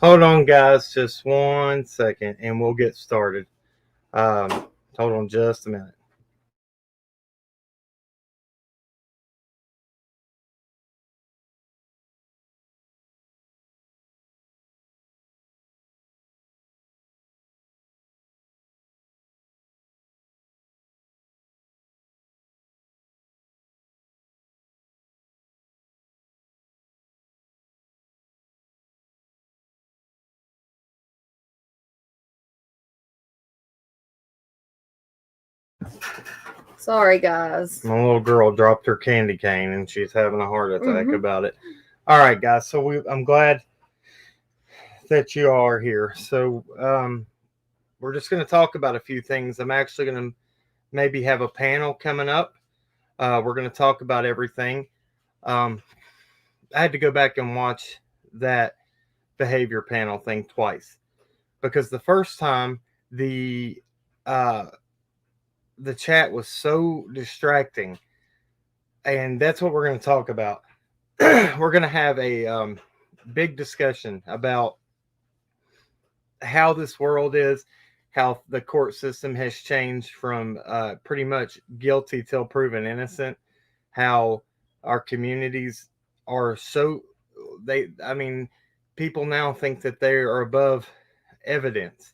Hold on, guys, just 1 second, and we'll get started. Hold on just a minute. Sorry, guys. My little girl dropped her candy cane, and she's having a heart attack about it. All right, guys. So I'm glad that you are here. So we're just going to talk about a few things. I'm actually going to maybe have a panel coming up. We're going to talk about everything. Um, I had to go back and watch that behavior panel thing twice because the first time the uh, the chat was so distracting, and that's what we're going to talk about. We're going to have a big discussion about how this world is, how the court system has changed from pretty much guilty till proven innocent, how our communities are so I mean, people now think that they are above evidence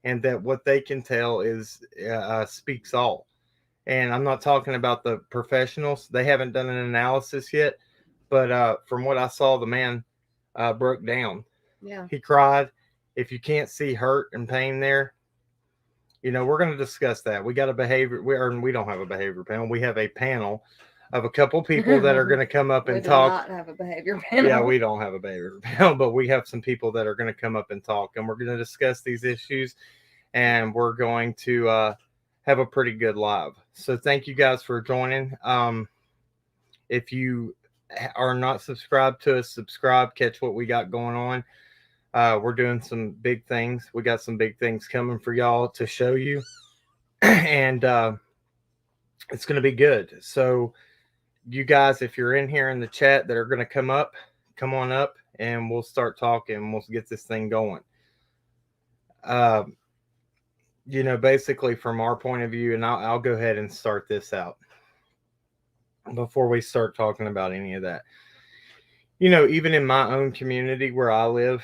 and that what they can tell is speaks all. And I'm not talking about the professionals; they haven't done an analysis yet. But from what I saw, the man broke down. Yeah. He cried. If you can't see hurt and pain there, we're going to discuss that. We got a behavior. We don't have a behavior panel. We have a panel of a couple people that are going to come up We and do talk. not have a behavior panel. Yeah, we don't have a behavior panel, but we have some people that are going to come up and talk, and we're going to discuss these issues, and we're going to have a pretty good live. So thank you guys for joining. If you are not subscribed to us, subscribe. Catch what we got going on. We're doing some big things. We got some big things coming for y'all to show you, and it's going to be good. So you guys, if you're in here in the chat that are going to come on up, and we'll start talking. We'll get this thing going. Uh, basically from our point of view, and I'll go ahead and start this out before we start talking about any of that. Even in my own community where I live,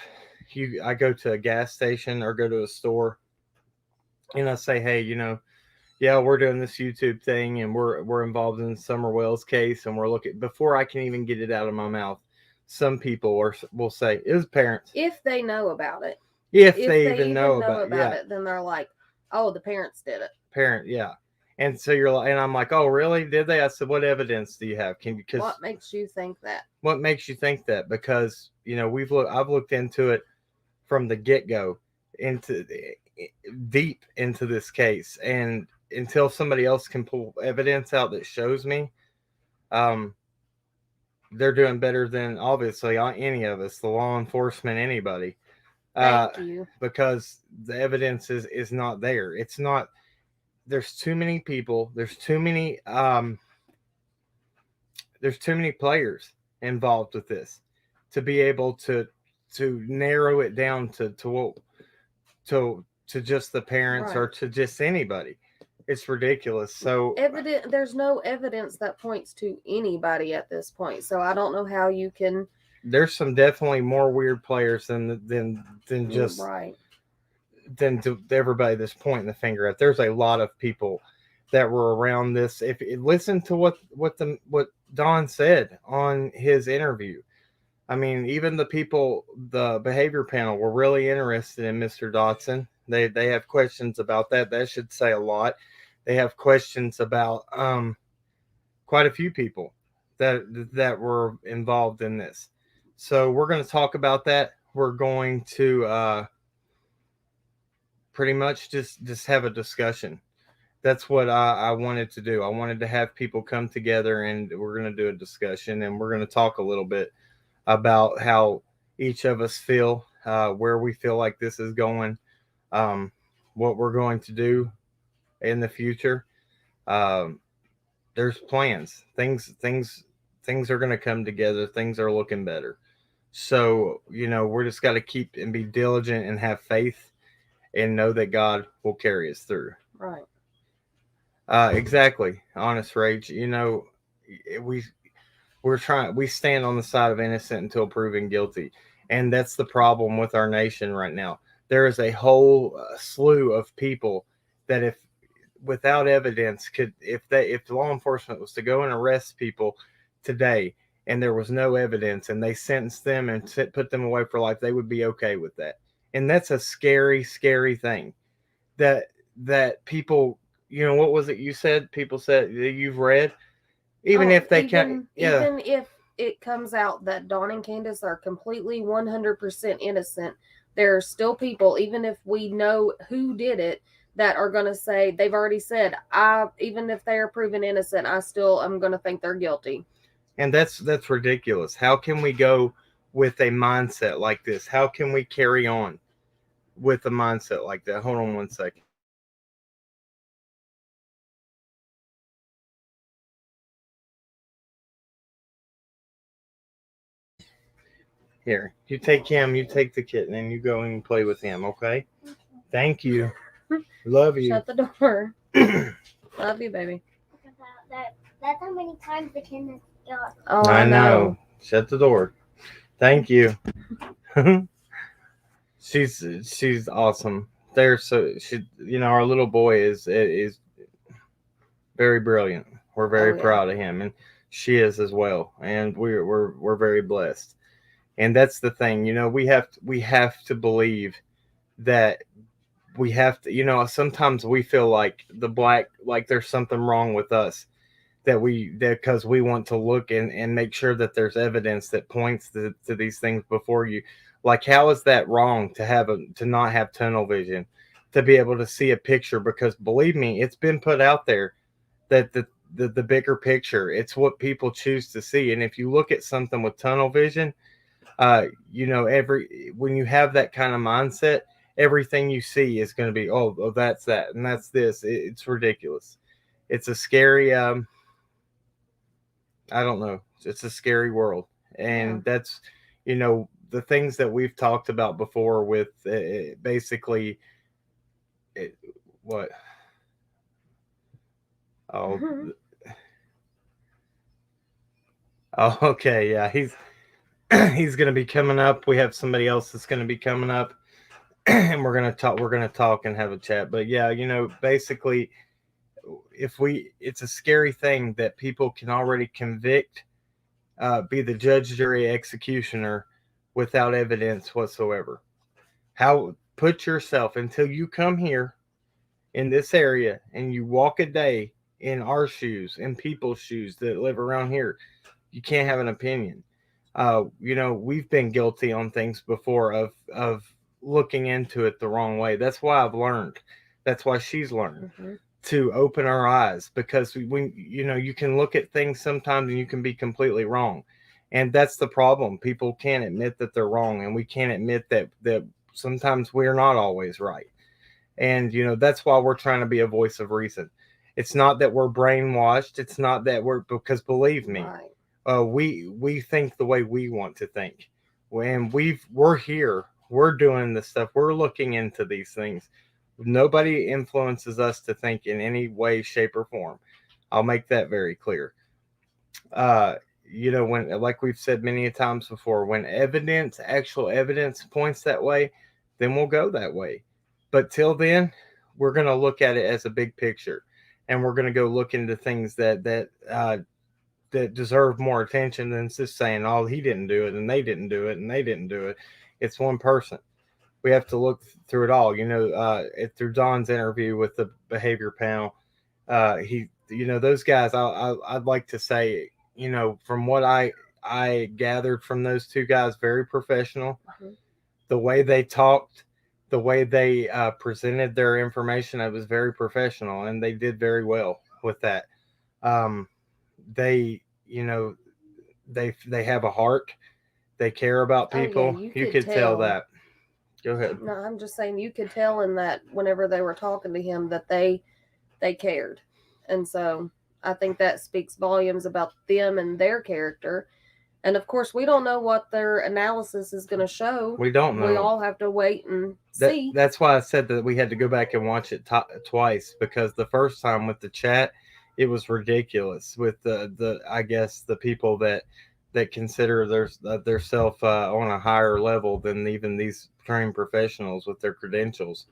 I go to a gas station or go to a store, and I say, hey, yeah, we're doing this YouTube thing, and we're involved in Summer Wells case, and we're looking before I can even get it out of my mouth. Some people will say it was parents If they know about it. if they even know about it, then they're like, "Oh, the parents did it." Parent, yeah. And so you're like, and I'm like, oh, really? Did they? I said, what evidence do you have? Because what makes you think that? What makes you think that? Because I've looked into it from the get go, into deep into this case, and until somebody else can pull evidence out that shows me, um, they're doing better than obviously any of us, the law enforcement, anybody. Thank you. Because the evidence is not there. It's not. There's too many people. There's too many players involved with this to be able to narrow it down to just the parents, right, or to just anybody. It's ridiculous. So there's no evidence that points to anybody at this point. So I don't know how you can. There's some definitely more weird players than just right. Than to everybody that's pointing the finger at. There's a lot of people that were around this. If listen to what Don said on his interview. I mean, even the behavior panel were really interested in Mr. Dotson. They have questions about that. That should say a lot. They have questions about quite a few people that were involved in this. So we're going to talk about that. We're going to pretty much just have a discussion. That's what I wanted to do. I wanted to have people come together, and we're going to do a discussion, and we're going to talk a little bit about how each of us feel, where we feel like this is going, what we're going to do in the future. Um, there's plans. Things are going to come together. Things are looking better. So, we're just got to keep and be diligent and have faith and know that God will carry us through. Right. Exactly. Honest rage. We we stand on the side of innocent until proven guilty. And that's the problem with our nation right now. There is a whole slew of people that if without evidence could if law enforcement was to go and arrest people today and there was no evidence and they sentenced them and put them away for life, they would be okay with that. And that's a scary thing that people, what was it you said people said that you've read, even if they can't, yeah. Even if it comes out that Dawn and Candace are completely 100% innocent, there are still people, even if we know who did it, that are going to say, they've already said, even if they are proven innocent, I'm going to think they're guilty. And that's ridiculous. How can we go with a mindset like this? How can we carry on with a mindset like that? Hold on one second. Here, you take him, you take the kitten, and you go and play with him, okay? Thank you. Love you. Shut the door. Love you, baby. That's how many times the kitten has got. Oh, I know. Shut the door. Thank you. she's awesome. They're so our little boy is very brilliant. We're very proud of him, and she is as well. And we're very blessed. And that's the thing, we have to believe that we have to, sometimes we feel like like there's something wrong with us that because we want to look and make sure that there's evidence that points to these things before you. Like, how is that wrong to not have tunnel vision, to be able to see a picture? Because believe me, it's been put out there that the bigger picture, it's what people choose to see. And if you look at something with tunnel vision, every when you have that kind of mindset, everything you see is going to be, oh, that's that and that's this. It's ridiculous. It's a scary I don't know. It's a scary world. And that's, the things that we've talked about before with basically what? Oh, oh, okay. Yeah. He's going to be coming up. We have somebody else that's going to be coming up and we're going to talk and have a chat. But yeah, basically it's a scary thing that people can already convict, be the judge, jury, executioner without evidence whatsoever. How put yourself until you come here in this area and you walk a day in our shoes, in people's shoes that live around here. You can't have an opinion. We've been guilty on things before of looking into it the wrong way. That's why I've learned. That's why she's learned. Mm-hmm. To open our eyes, because when you can look at things sometimes and you can be completely wrong, and that's the problem. People can't admit that they're wrong, and we can't admit that sometimes we're not always right. And that's why we're trying to be a voice of reason. It's not that we're brainwashed. It's not that because believe me, right. We think the way we want to think. When we're here, we're doing this stuff, we're looking into these things. Nobody influences us to think in any way, shape, or form. I'll make that very clear. When, like we've said many times before, when actual evidence points that way, then we'll go that way. But till then, we're going to look at it as a big picture, and we're going to go look into things that deserve more attention than just saying, "Oh, he didn't do it, and they didn't do it, and they didn't do it." It's one person. We have to look through it all. Through Don's interview with the behavior panel, those guys. I'd like to say, from what I gathered from those two guys, very professional. Mm-hmm. The way they talked, the way they presented their information, it was very professional, and they did very well with that. They, they have a heart. They care about people. Oh, yeah, you could tell that. Go ahead. No, I'm just saying you could tell in that whenever they were talking to him that they cared. And so I think that speaks volumes about them and their character. And of course, we don't know what their analysis is going to show. We don't know. We all have to wait and see. That's why I said that we had to go back and watch it twice, because the first time with the chat, it was ridiculous with the I guess the people that consider their self on a higher level than even these trained professionals with their credentials.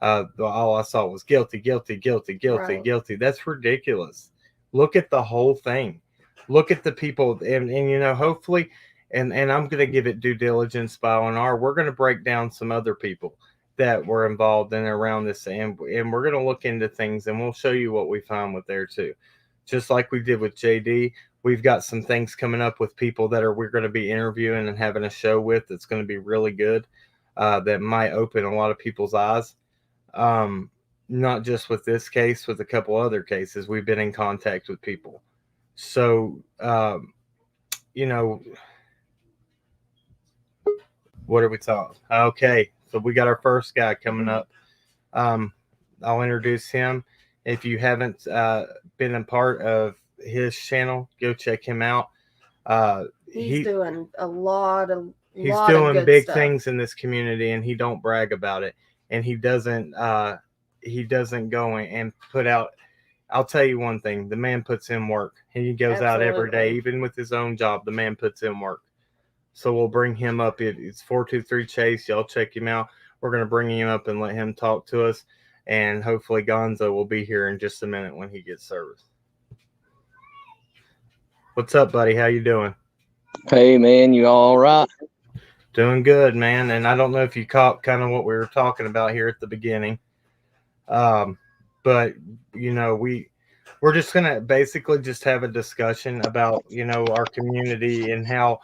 All I saw was guilty, guilty, guilty, guilty, Right. guilty. That's ridiculous. Look at the whole thing. Look at the people, and hopefully, and I'm going to give it due diligence by R. We're going to break down some other people that were involved in around this, and we're going to look into things, and we'll show you what we found with there too. Just like we did with JD, we've got some things coming up with people that we're going to be interviewing and having a show with. That's going to be really good. That might open a lot of people's eyes. Not just with this case, with a couple other cases, we've been in contact with people. So, what are we talking? Okay, so we got our first guy coming up. I'll introduce him. If you haven't been a part of his channel, go check him out. He's doing a lot of He's doing big stuff. things in this community, and he don't brag about it, and he doesn't go and put out. I'll tell you one thing: the man puts in work. He goes out every day, even with his own job. The man puts in work. So we'll bring him up. It's 423 Chase. Y'all check him out. We're gonna bring him up and let him talk to us, and hopefully Gonzo will be here in just a minute when he gets service. What's up, buddy? How you doing? Hey, man, you all right? Doing good, man. And I don't know if you caught kind of what we were talking about here at the beginning. But we're just gonna basically just have a discussion about our community and how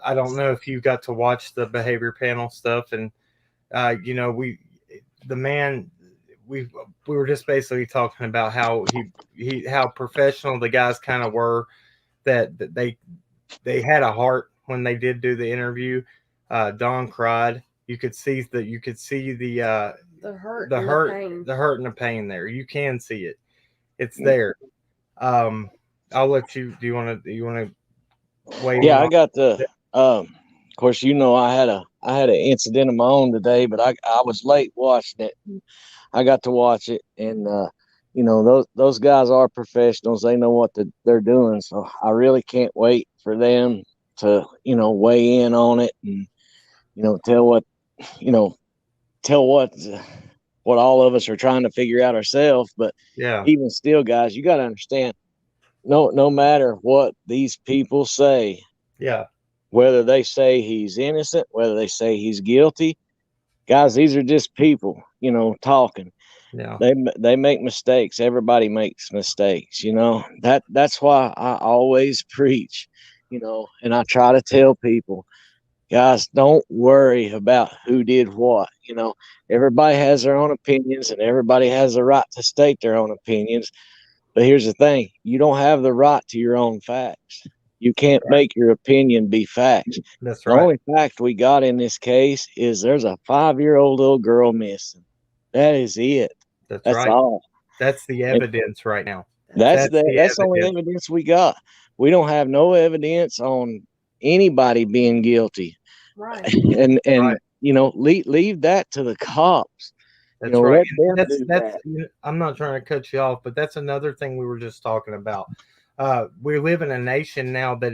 I don't know if you got to watch the behavior panel stuff, and we were just basically talking about how how professional the guys kind of were, that they had a heart when they did do the interview. Don cried. You could see the hurt, and the pain there. You can see it. It's there. I'll let you. Do you want to weigh in? Yeah, I got the. Of course, I had an incident of my own today, but I was late watching it. I got to watch it, and those guys are professionals. They know what they're doing. So I really can't wait for them to weigh in on it and tell what all of us are trying to figure out ourselves. But yeah, even still, guys, you got to understand, no matter what these people say, yeah, whether they say he's innocent, whether they say he's guilty, guys, these are just people, talking. Yeah, they make mistakes. Everybody makes mistakes. That's why I always preach, and I try to tell people, guys, don't worry about who did what. Everybody has their own opinions, and everybody has the right to state their own opinions. But here's the thing: you don't have the right to your own facts. You can't make your opinion be facts. That's the right. only fact we got in this case is there's a 5-year-old little girl missing. That is it. That's right. all. That's the evidence right now. That's the only evidence we got. We don't have no evidence on anybody being guilty. Right. And right. Leave that to the cops. That's right. That's I'm not trying to cut you off, but that's another thing we were just talking about. We live in a nation now that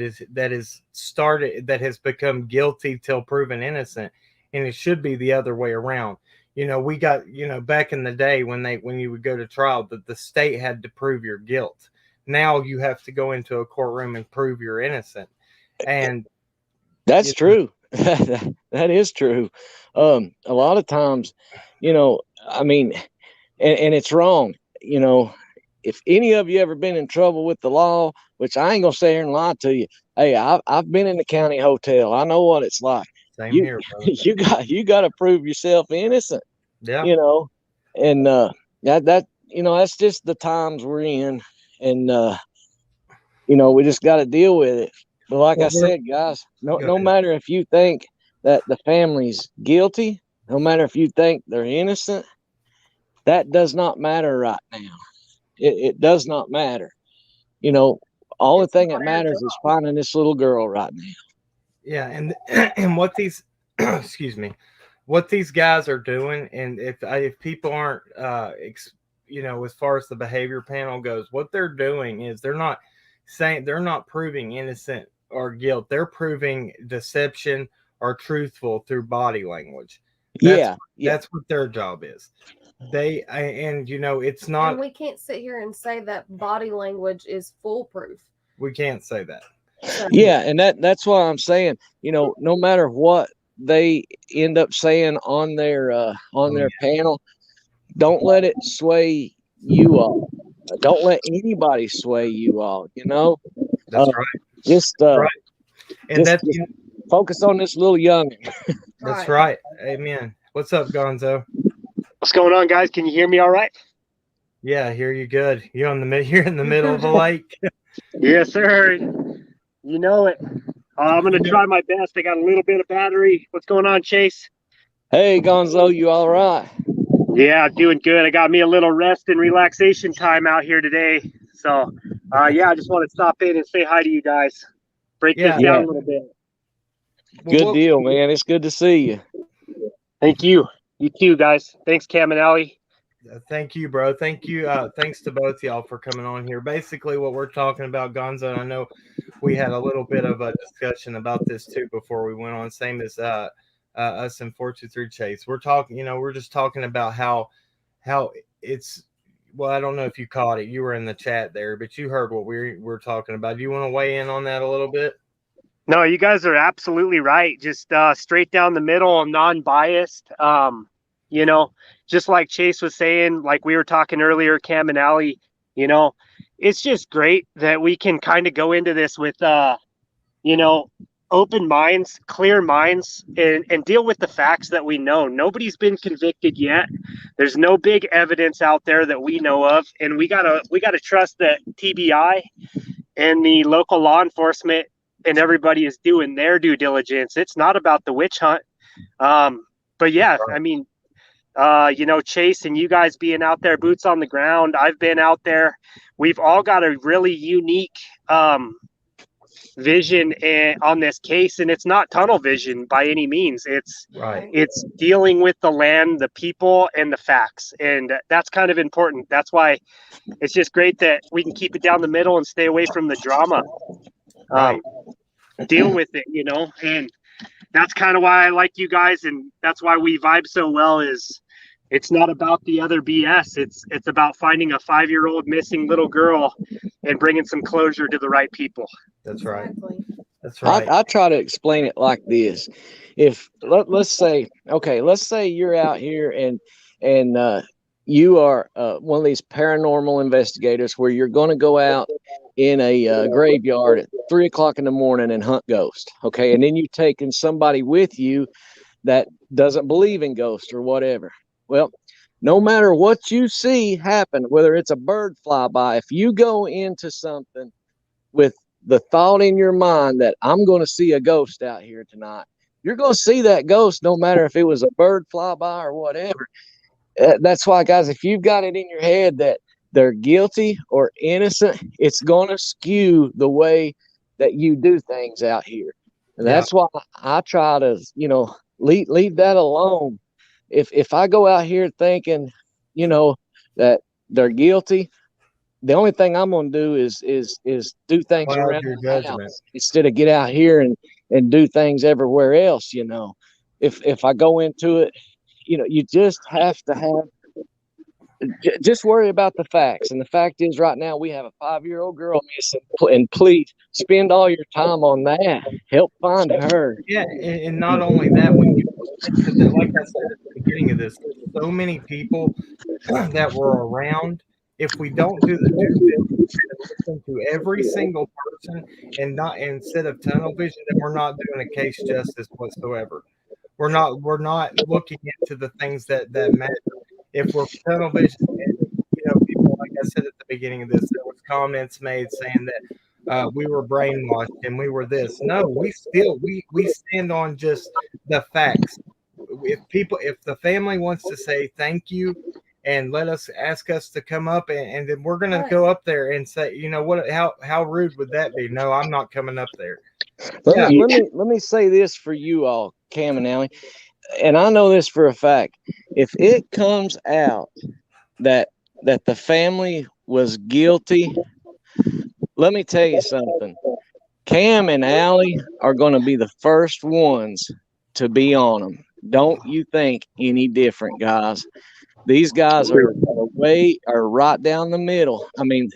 has become guilty till proven innocent, and it should be the other way around. We got, back in the day when you would go to trial, that the state had to prove your guilt. Now you have to go into a courtroom and prove you're innocent. And that's true. That is true. A lot of times, and it's wrong. If any of you ever been in trouble with the law, which I ain't gonna sit here and lie to you. Hey, I've been in the county hotel. I know what it's like. Same here, brother. You got to prove yourself innocent. Yeah. And that's just the times we're in, and we just got to deal with it. But like I said, guys, no matter if you think that the family's guilty, no matter if you think they're innocent, that does not matter right now. It does not matter. Only It's thing not that our matters job. is finding this little girl right now. Yeah, and what these excuse me, what these guys are doing, and if people aren't as far as the behavior panel goes, what they're doing is they're not proving innocent or guilt. They're proving deception or truthful through body language. That's Yeah, yeah. that's what their job is. It's And not. we can't sit here and say that body language is foolproof. We can't say that. So Yeah, and that's why I'm saying, no matter what they end up saying on their panel, don't let it sway you all. Don't let anybody sway you all. That's Uh, right. just Right. And just, that's just focus on this little youngin. that's right. right. Amen. What's up, Gonzo? What's going on, guys? Can you hear me all right? Yeah, I hear you good. You're you're in the middle of the lake. Yes, sir. You know it. I'm going to try my best. I got a little bit of battery. What's going on, Chase? Hey, Gonzo, you all right? Yeah, doing good. I got me a little rest and relaxation time out here today. So, yeah, I just want to stop in and say hi to you guys. Break Yeah. this down a little bit. Well, Good deal, man. It's good to see you. Thank you. You too, guys. Thanks, Cam and Allie. Thank you, bro. Thank you. Thanks to both y'all for coming on here. Basically, what we're talking about, Gonzo, I know we had a little bit of a discussion about this too before we went on. Same as us and 423 Chase. We're talking, we're just talking about how it's. Well, I don't know if you caught it. You were in the chat there, but you heard what we're talking about. Do you want to weigh in on that a little bit? No, you guys are absolutely right. Just straight down the middle, non-biased. Just like Chase was saying, like we were talking earlier, Cam and Allie, it's just great that we can kind of go into this with, open minds, clear minds, and deal with the facts that we know. Nobody's been convicted yet. There's no big evidence out there that we know of, and we gotta trust that TBI and the local law enforcement and everybody is doing their due diligence. It's not about the witch hunt. But yeah, I mean, Chase and you guys being out there, boots on the ground. I've been out there. We've all got a really unique vision on this case, and it's not tunnel vision by any means. It's dealing with the land, the people, and the facts, and that's kind of important. That's why it's just great that we can keep it down the middle and stay away from the drama. Deal with it, and that's kind of why I like you guys, and that's why we vibe so well. Is it's not about the other BS. It's about finding a 5-year-old missing little girl and bringing some closure to the right people. That's right. Exactly. That's right. I try to explain it like this. If let's say you're out here and you are one of these paranormal investigators where you're going to go out in a graveyard at 3:00 in the morning and hunt ghosts. Okay. And then you taking somebody with you that doesn't believe in ghosts or whatever. Well, no matter what you see happen, whether it's a bird fly by, if you go into something with the thought in your mind that I'm going to see a ghost out here tonight, you're going to see that ghost no matter if it was a bird fly by or whatever. That's why, guys, if you've got it in your head that they're guilty or innocent, it's going to skew the way that you do things out here. And that's why I try to, leave that alone. If I go out here thinking, that they're guilty, the only thing I'm going to do is do things around your the judgment house instead of get out here and do things everywhere else. If I go into it, you just have to just worry about the facts. And the fact is, right now we have a 5-year-old girl missing, and please spend all your time on that. Help find her. Yeah, and not only that, when you because like I said at the beginning of this, there's so many people that were around. If we don't do the due diligence and listen to every single person and not instead of tunnel vision, then we're not doing a case justice whatsoever. We're not looking into the things that matter. If we're tunnel vision, and, people, like I said at the beginning of this, there was comments made saying that we were brainwashed and we were this. No, we stand on just the facts. If the family wants to say thank you and let us ask us to come up, and then we're gonna Right. go up there and say, you know what, how rude would that be? No, I'm not coming up there. Let me say this for you all, Cam and Allie, and I know this for a fact. If it comes out that the family was guilty, let me tell you something. Cam and Allie are going to be the first ones to be on them. Don't you think any different, guys? These guys are right down the middle. I mean,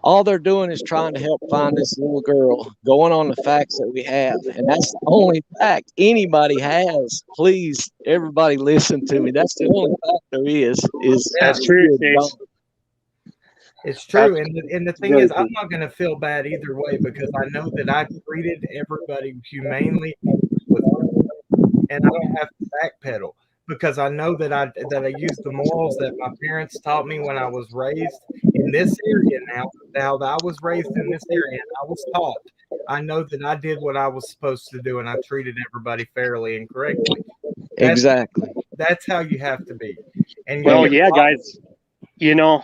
all they're doing is trying to help find this little girl, going on the facts that we have. And that's the only fact anybody has. Please, everybody listen to me. That's the only fact there is That's true, Chase. It's true, That's and the thing very is, I'm true. not going to feel bad either way because I know that I treated everybody humanely with, and I don't have to backpedal because I know that I use the morals that my parents taught me when I was raised in this area. Now that I was raised in this area and I was taught, I know that I did what I was supposed to do and I treated everybody fairly and correctly. exactly. That's how you have to be. And Well, you yeah, guys, you know,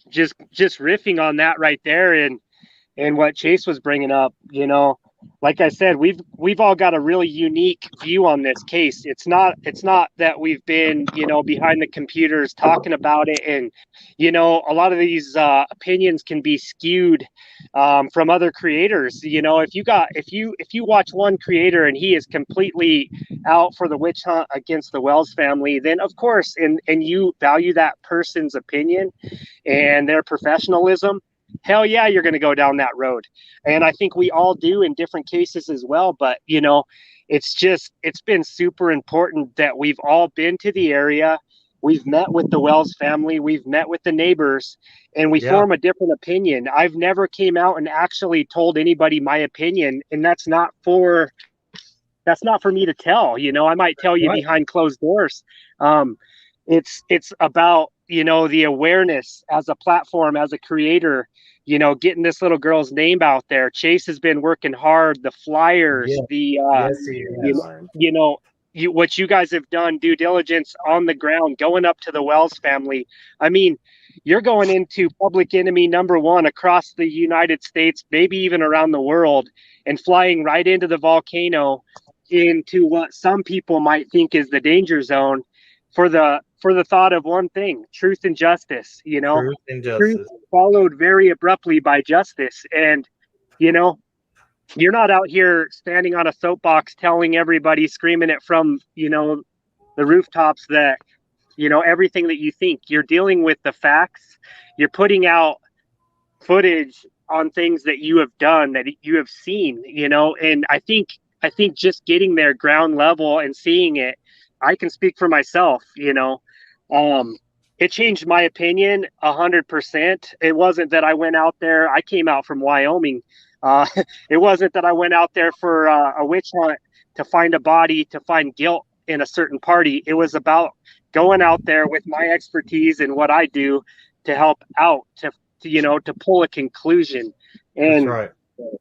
just riffing on that right there, and what Chase was bringing up, you know, like I said, we've all got a really unique view on this case. It's not that we've been, you know, behind the computers talking about it, and you know, a lot of these opinions can be skewed from other creators. You know, if you watch one creator and he is completely out for the witch hunt against the Wells family, then of course, and you value that person's opinion and their professionalism, hell yeah, you're going to go down that road. And I think we all do in different cases as well. But, you know, it's been super important that we've all been to the area. We've met with the Wells family. We've met with the neighbors, and we form a different opinion. I've never came out and actually told anybody my opinion. And that's not for me to tell. You know, I might tell you behind closed doors. It's about, you know, the awareness as a platform, as a creator, you know, getting this little girl's name out there. Chase has been working hard, the flyers, you know, what you guys have done, due diligence on the ground, going up to the Wells family. I mean, you're going into public enemy number one across the United States, maybe even around the world, and flying right into the volcano, into what some people might think is the danger zone, for the thought of one thing: truth and justice. You know, truth and truth justice. followed very abruptly by justice. And you know, you're not out here standing on a soapbox telling everybody, screaming it from, you know, the rooftops that, you know, everything that you think. You're dealing with the facts. You're putting out footage on things that you have done, that you have seen, you know. And I think just getting there ground level and seeing it, I can speak for myself, you know. It changed my opinion 100%. It wasn't that I went out there. I came out from Wyoming. It wasn't that I went out there for a witch hunt to find a body, to find guilt in a certain party. It was about going out there with my expertise and what I do to help out, to you know, to pull a conclusion. And That's right.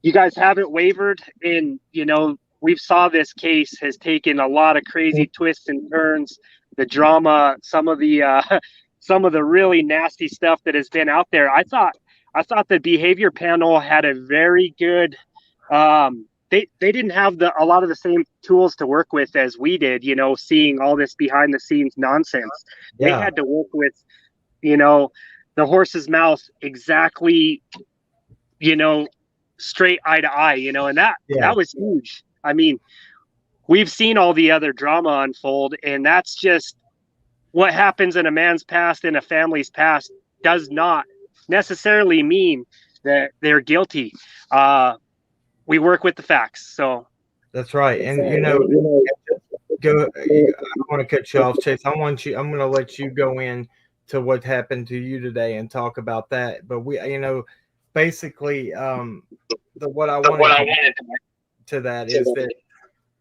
You guys haven't wavered. And you know, we've saw this case has taken a lot of crazy twists and turns. The drama, some of the really nasty stuff that has been out there. I thought the behavior panel had a very good. They didn't have a lot of the same tools to work with as we did. You know, seeing all this behind the scenes nonsense. They had to work with, you know, the horse's mouth exactly, you know, straight eye to eye. You know, and that was huge. I mean, we've seen all the other drama unfold, and that's just what happens in a man's past, in a family's past, does not necessarily mean that they're guilty. We work with the facts. So that's right. And you know, I want to cut you off, Chase. I'm going to let you go in to what happened to you today and talk about that. But we, you know, basically, what I wanted to that is that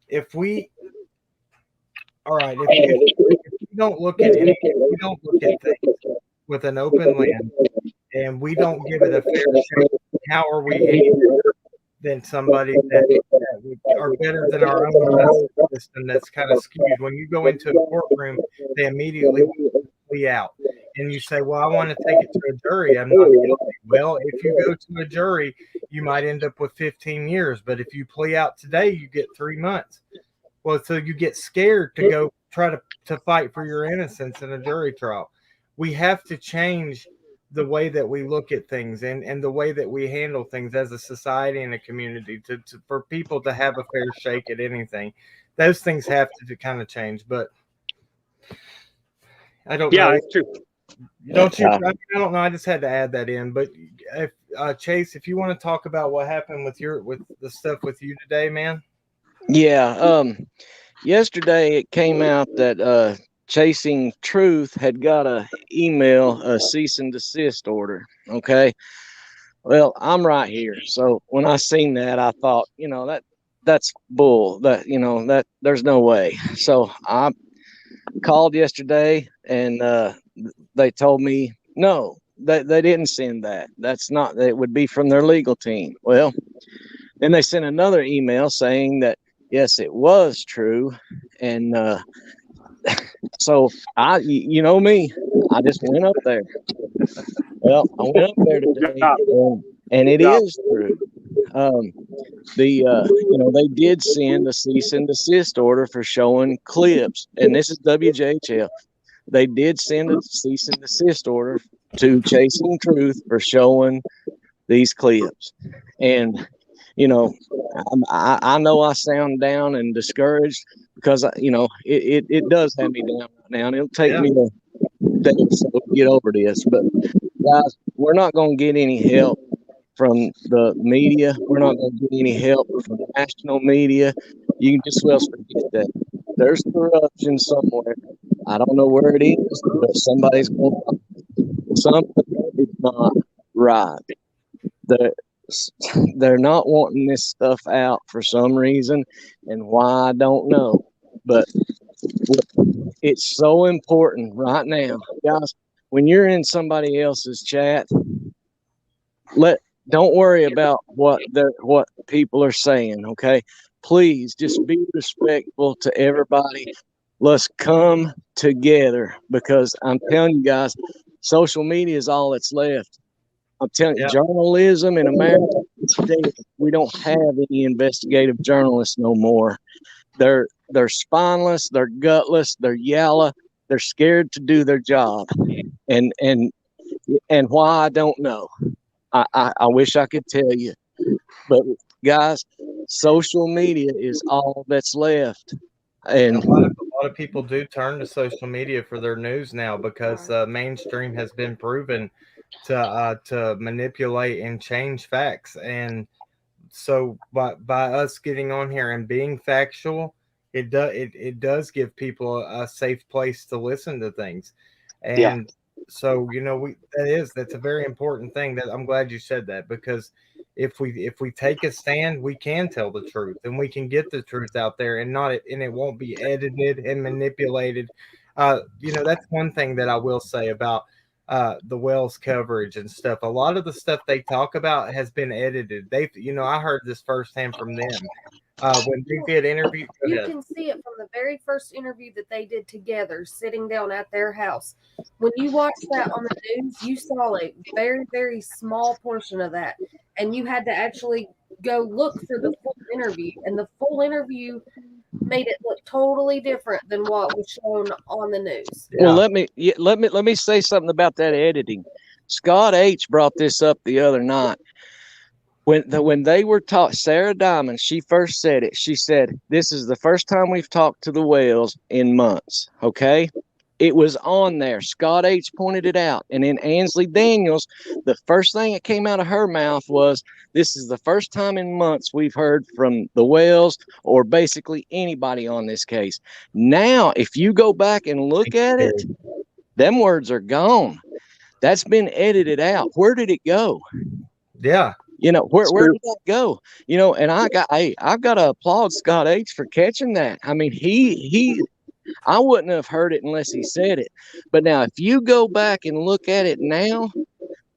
if we, all right, if we don't look at things with an open lens and we don't give it a fair shake, how are we than somebody that are better than our own justice system that's kind of skewed. When you go into a courtroom, they immediately plea out. And you say, well, I want to take it to a jury. I'm not guilty. Well, if you go to a jury, you might end up with 15 years. But if you plea out today, you get 3 months. Well, so you get scared to go try to fight for your innocence in a jury trial. We have to change the way that we look at things and the way that we handle things as a society and a community for people to have a fair shake at anything. Those things have to kind of change. But I don't know. Yeah, it's true. Don't you? I don't know. I just had to add that in. But if Chase, if you want to talk about what happened with the stuff with you today, man. Yeah. Yesterday it came out that Chasing Truth had got a cease and desist order. Okay. Well, I'm right here. So when I seen that, I thought, that's bull. That there's no way. So I called yesterday and they told me no, they didn't send that. That's not, it would be from their legal team. Well, then they sent another email saying that yes, it was true. And so you know me, I just went up there. Well, I went up there today and it is true. They did send a cease and desist order for showing clips, and this is WJHL. They did send a cease and desist order to Chasing Truth for showing these clips. And, I know I sound down and discouraged because, it does have me down right now. And it'll take me a day or so to get over this. But, guys, we're not going to get any help from the media. We're not going to get any help from the national media. You can just well forget that. There's corruption somewhere. I don't know where it is, but somebody's going to. Something is not right. They're not wanting this stuff out for some reason, and why I don't know. But it's so important right now, guys. When you're in somebody else's chat, don't worry about what people are saying. Okay, please just be respectful to everybody. Let's come together, because I'm telling you guys, social media is all that's left. I'm telling you, journalism in America today, we don't have any investigative journalists no more. They're spineless, they're gutless, they're yellow, they're scared to do their job. And why, I don't know. I wish I could tell you. But guys, social media is all that's left. And a lot of people do turn to social media for their news now, because mainstream has been proven to manipulate and change facts. And so by us getting on here and being factual, it does give people a safe place to listen to things. And so that's a very important thing. That I'm glad you said that, because if we take a stand, we can tell the truth and we can get the truth out there, and it won't be edited and manipulated. That's one thing that I will say about the Wells coverage and stuff. A lot of the stuff they talk about has been edited. I heard this firsthand from them. When they did interview, you can see it from the very first interview that they did together, sitting down at their house. When you watched that on the news, you saw a very, very small portion of that, and you had to actually go look for the full interview, and the full interview made it look totally different than what was shown on the news. Well, let me say something about that editing. Scott H brought this up the other night. When they were taught, Sarah Diamond, she first said it. She said, "This is the first time we've talked to the Wells in months." Okay, it was on there. Scott H pointed it out, and then Ansley Daniels, the first thing that came out of her mouth was, "This is the first time in months we've heard from the Wells or basically anybody on this case." Now, if you go back and look at it, them words are gone. That's been edited out. Where did it go? Yeah. Where did that go? And I've got to applaud Scott H for catching that. I mean, I wouldn't have heard it unless he said it. But now, if you go back and look at it now,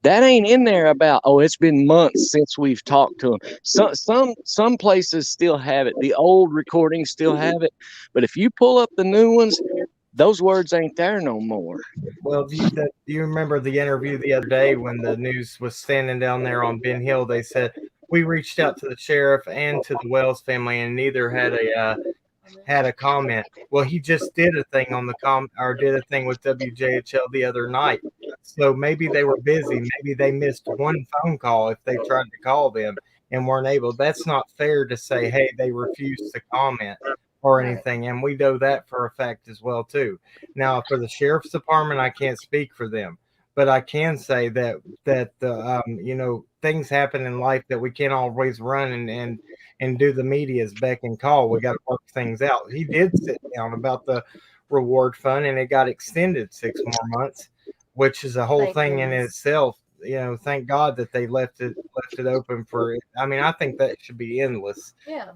That ain't in there about, oh, it's been months since we've talked to them. Some places still have it. The old recordings still have it. But if you pull up the new ones, those words ain't there no more. Well, do you remember the interview the other day when the news was standing down there on Ben Hill? They said we reached out to the sheriff and to the Wells family, and neither had a comment. Well, he just did a thing on the did a thing with WJHL the other night. So maybe they were busy. Maybe they missed one phone call if they tried to call them and weren't able. That's not fair to say, hey, they refused to comment or anything. And we know that for a fact as well, too. Now, for the sheriff's department, I can't speak for them, but I can say that things happen in life that we can't always run and do the media's beck and call. We got to work things out. He did sit down about the reward fund, and it got extended 6 more months, which is a whole thing in itself. Thank God that they left it open for it. I mean, I think that should be endless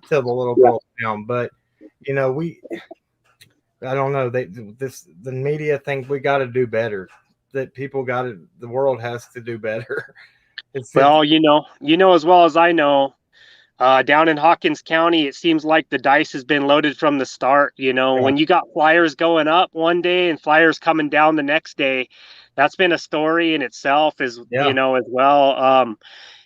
till the little girl's down. But I don't know. The media think we got to do better. That the world has to do better. Well, you know as well as I know, down in Hawkins County, it seems like the dice has been loaded from the start. When you got flyers going up one day and flyers coming down the next day, that's been a story in itself as well.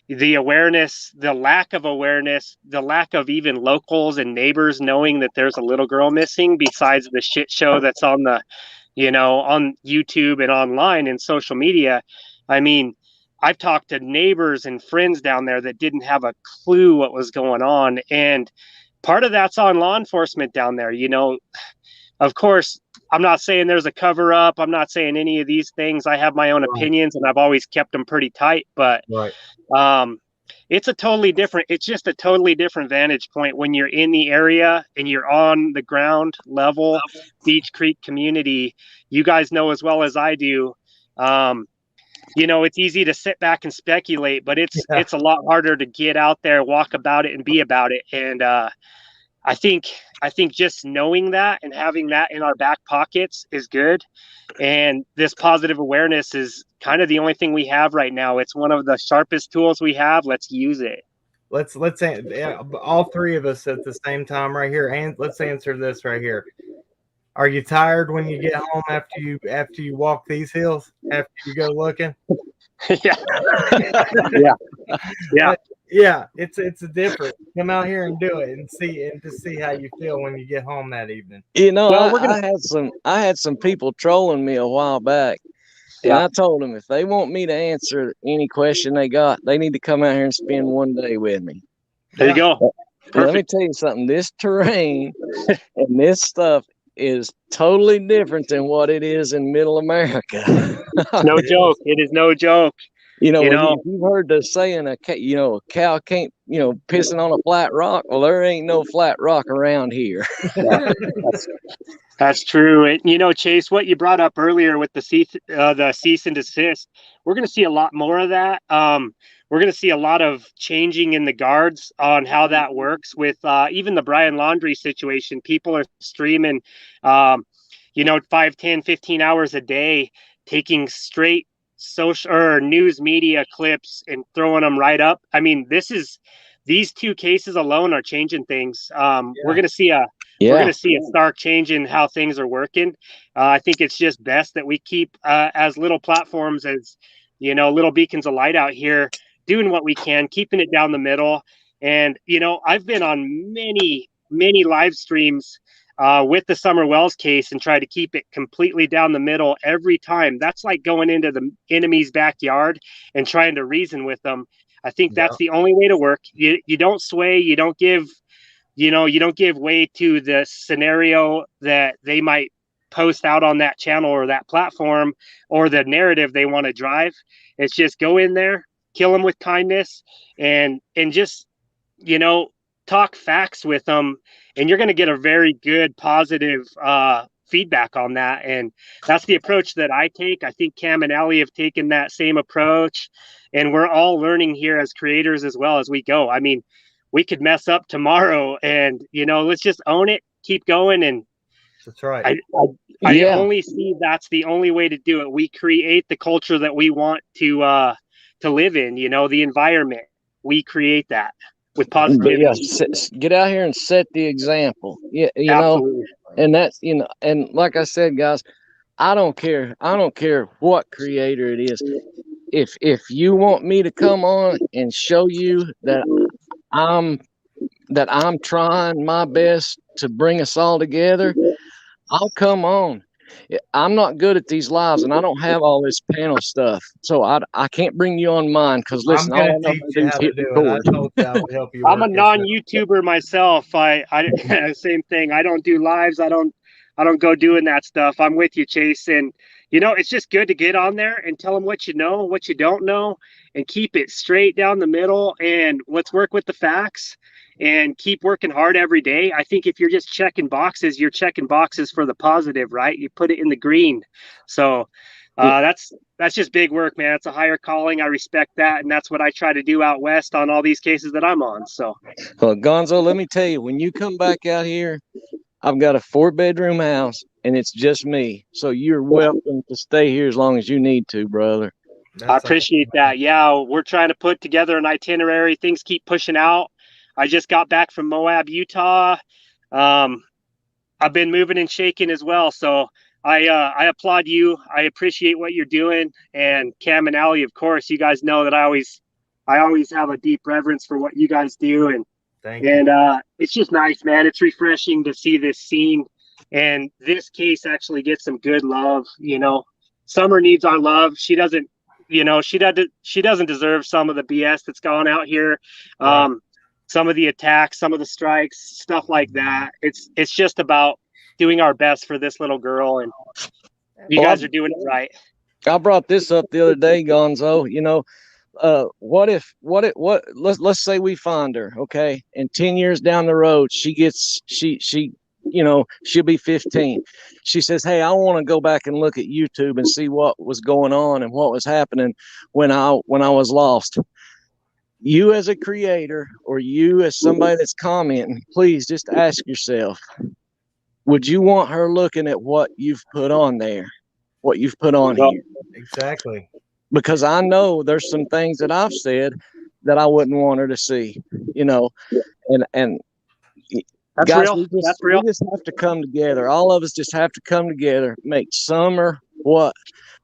The awareness, the lack of awareness, the lack of even locals and neighbors knowing that there's a little girl missing besides the shit show that's on on YouTube and online and social media. I mean, I've talked to neighbors and friends down there that didn't have a clue what was going on. And part of that's on law enforcement down there. Of course, I'm not saying there's a cover up. I'm not saying any of these things. I have my own opinions and I've always kept them pretty tight, but it's just a totally different vantage point when you're in the area and you're on the ground level, Beach Creek community. You guys know as well as I do. It's easy to sit back and speculate, but it's a lot harder to get out there, walk about it, and be about it. And I think just knowing that and having that in our back pockets is good. And this positive awareness is kind of the only thing we have right now. It's one of the sharpest tools we have. Let's use it. Let's all three of us at the same time right here, and let's answer this right here. Are you tired when you get home after you walk these hills, after you go looking? Yeah. It's a different. Come out here and do it and see how you feel when you get home that evening. I had some people trolling me a while back. And I told them if they want me to answer any question they got, they need to come out here and spend one day with me. There you go. Let me tell you something. This terrain and this stuff is totally different than what it is in Middle America. No joke. It is no joke. You've heard the saying, a cow can't, pissing on a flat rock. Well, there ain't no flat rock around here. That's true. And, Chase, what you brought up earlier with the cease and desist, we're going to see a lot more of that. We're going to see a lot of changing in the guards on how that works with even the Brian Laundrie situation. People are streaming, 5, 10, 15 hours a day, taking straight social or news media clips and throwing them right up. I mean, these two cases alone are changing things. We're going to see a stark change in how things are working. I think it's just best that we keep as little platforms as, little beacons of light out here, doing what we can, keeping it down the middle. And, I've been on many, many live streams with the Summer Wells case and try to keep it completely down the middle every time. That's like going into the enemy's backyard and trying to reason with them. I think that's the only way to work. You don't sway, you don't give way to the scenario that they might post out on that channel or that platform or the narrative they want to drive. It's just go in there, kill them with kindness and just, talk facts with them. And you're going to get a very good, positive feedback on that. And that's the approach that I take. I think Cam and ALLI have taken that same approach. And we're all learning here as creators as well as we go. I mean, we could mess up tomorrow and, let's just own it, keep going. And that's right. I only see that's the only way to do it. We create the culture that we want to to live in. You know, the environment, we create that with But positivity. yeah, get out here and set the example. Yeah, you know, Absolutely. and that's, you know, and like I said, guys, I don't care what creator it is. If you want me to come on and show you that I'm trying my best to bring us all together, I'll come on. I'm not good at these lives, and I don't have all this panel stuff, so I can't bring you on mine. Because I'm listen, all gonna I know teach how to you do how is to hit do it. I record. told you I would help you. I'm a work it. non-YouTuber myself. I same thing. I don't do lives. I don't go doing that stuff. I'm with you, Chase. And you know, it's just good to get on there and tell them what you know, what you don't know, and keep it straight down the middle. And let's work with the facts and keep working hard every day. I think if you're just checking boxes, you're checking boxes for the positive, right? You put it in the green. So that's just big work, man. It's a higher calling. I respect that, and that's what I try to do out west on all these cases that I'm on. So, Well, Gonzo, let me tell you, when you come back out here, I've got a 4-bedroom house, and it's just me. So you're welcome to stay here as long as you need to, brother. I appreciate that. Yeah, we're trying to put together an itinerary. Things keep pushing out. I just got back from Moab, Utah. I've been moving and shaking as well. So I applaud you. I appreciate what you're doing. And Cam and ALLI, of course, you guys know that I always have a deep reverence for what you guys do. And Thank you. it's just nice, man. It's refreshing to see this scene. And this case actually gets some good love. You know, Summer needs our love. She doesn't, you know, she doesn't deserve some of the BS that's gone out here. Right. Some of the attacks, some of the strikes, stuff like that. It's just about doing our best for this little girl, and you guys are doing it right. I brought this up the other day, Gonzo. You know, let's say we find her, okay, and 10 years down the road she you know, she'll be 15. She says, hey, I want to go back and look at YouTube and see what was going on and what was happening when I was lost. You as a creator, or you as somebody that's commenting, please just ask yourself, would you want her looking at what you've put on there, what you've put on here? Exactly. Because I know there's some things that I've said that I wouldn't want her to see, you know, and That's guys, real. That's real. we just have to come together. All of us just have to come together, make Summer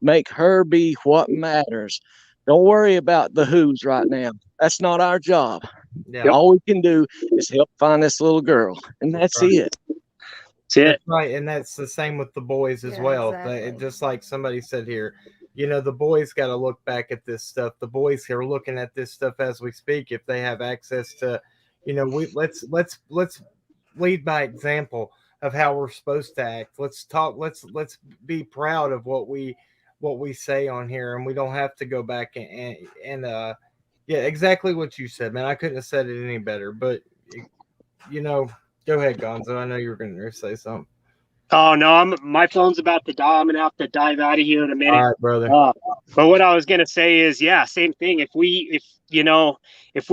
make her be what matters. Don't worry about the who's right now. That's not our job. Yeah. All we can do is help find this little girl, and that's right. it. That's it. That's right, and that's the same with the boys as Yeah, well. exactly. Just like somebody said here, you know, the boys got to look back at this stuff. The boys are looking at this stuff as we speak. If they have access to, you know, let's lead by example of how we're supposed to act. Let's talk. Let's be proud of what we say on here, and we don't have to go back and yeah, exactly what you said, man. I couldn't have said it any better. But you know, go ahead, Gonzo. I know you were going to say something. Oh no, my phone's about to die. I'm gonna have to dive out of here in a minute. All right, brother. But what I was gonna say is, yeah, same thing. If we